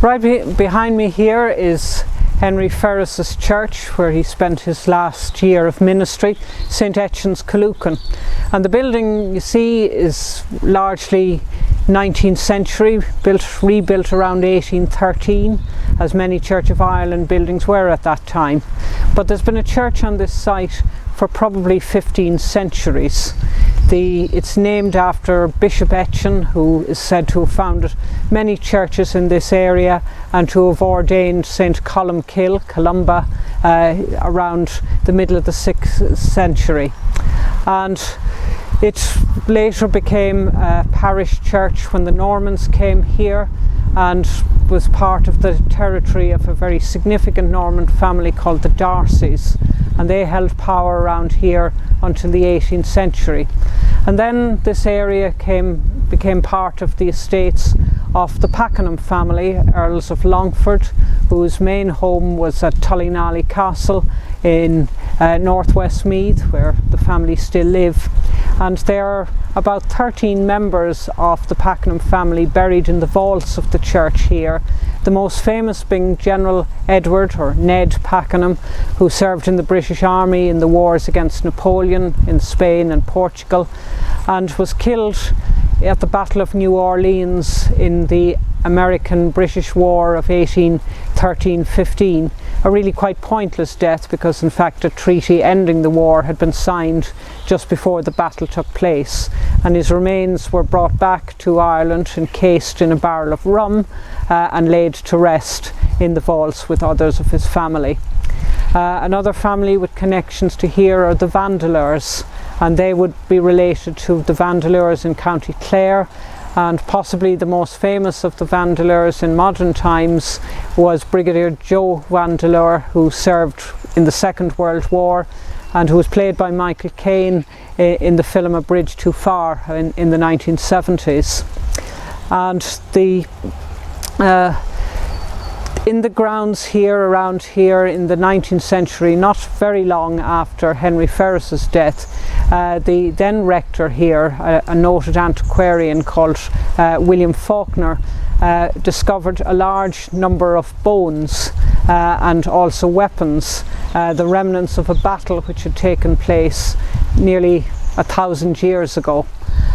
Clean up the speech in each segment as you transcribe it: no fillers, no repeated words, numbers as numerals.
Behind me here is Henry Ferris's church, where he spent his last year of ministry, St. Etchen's, Killucan. And the building you see is largely 19th century, rebuilt around 1813, as many Church of Ireland buildings were at that time. But there's been a church on this site for probably 15 centuries. It's named after Bishop Etchen, who is said to have founded many churches in this area and to have ordained St. Columba around the middle of the 6th century. And it later became a parish church when the Normans came here, and was part of the territory of a very significant Norman family called the Darcys, and they held power around here until the 18th century. And then this area became part of the estates of the Pakenham family, Earls of Longford, whose main home was at Tullynally Castle in North Westmeath, where the family still live. And there are about 13 members of the Pakenham family buried in the vaults of the church here. The most famous being General Edward, or Ned Pakenham, who served in the British Army in the wars against Napoleon in Spain and Portugal, and was killed at the Battle of New Orleans in the American-British War of 1813-15. A really quite pointless death, because in fact a treaty ending the war had been signed just before the battle took place, and his remains were brought back to Ireland encased in a barrel of rum and laid to rest in the vaults with others of his family. Another family with connections to here are the Vandeleurs, and they would be related to the Vandeleurs in County Clare. And possibly the most famous of the Vandeleurs in modern times was Brigadier Joe Vandeleur, who served in the Second World War and who was played by Michael Caine in the film A Bridge Too Far in the 1970s. And in the grounds here, around here in the 19th century, not very long after Henry Ferris's death, the then rector here, a noted antiquarian called William Faulkner, discovered a large number of bones and also weapons, the remnants of a battle which had taken place nearly 1,000 years ago.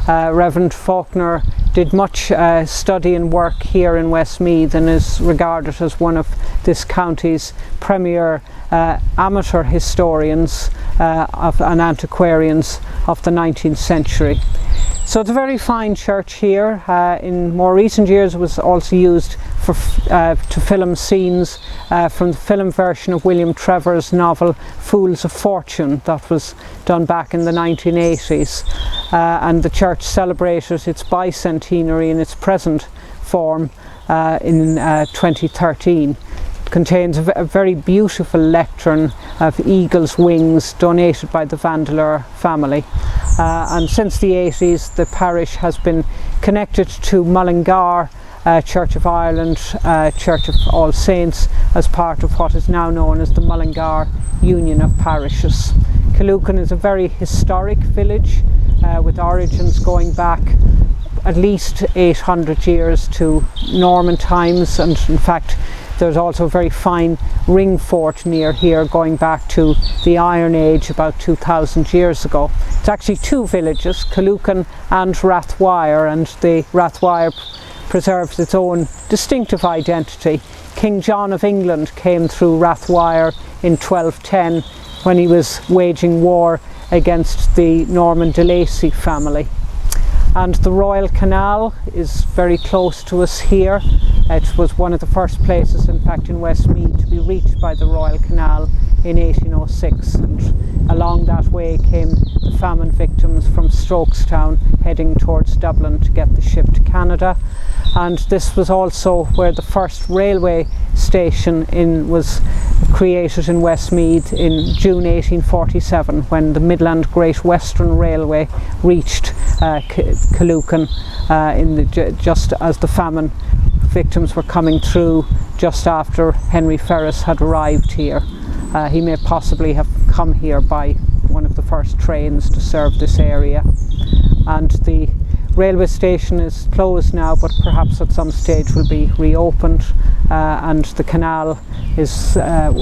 Reverend Faulkner did much study and work here in Westmeath, and is regarded as one of this county's premier amateur historians and antiquarians of the 19th century. So it's a very fine church here. In more recent years it was also used to film scenes from the film version of William Trevor's novel Fools of Fortune that was done back in the 1980s, and the church celebrated its bicentenary in its present form in 2013. It contains a very beautiful lectern of eagle's wings donated by the Vandeleur family. And since the 80s the parish has been connected to Mullingar Church of Ireland, Church of All Saints, as part of what is now known as the Mullingar Union of Parishes. Killucan is a very historic village with origins going back at least 800 years to Norman times, and in fact there's also a very fine ring fort near here going back to the Iron Age about 2,000 years ago. It's actually two villages, Killucan and Rathwire, and the Rathwire preserves its own distinctive identity. King John of England came through Rathwire in 1210 when he was waging war against the Norman de Lacy family. And the Royal Canal is very close to us here. It was one of the first places, in fact, in Westmeath to be reached by the Royal Canal in 1806, and along that way came the famine victims from Strokestown heading towards Dublin to get the ship to Canada. And this was also where the first railway station was created in Westmeath in June 1847, when the Midland Great Western Railway reached Killucan just as the famine victims were coming through, just after Henry Ferris had arrived here. He may possibly have come here by one of the first trains to serve this area. And the railway station is closed now, but perhaps at some stage will be reopened, and the canal is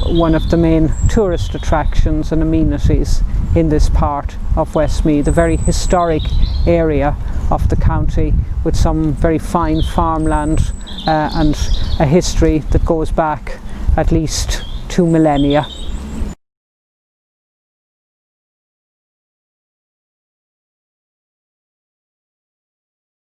one of the main tourist attractions and amenities in this part of Westmeath, a very historic area of the county with some very fine farmland and a history that goes back at least 2 millennia.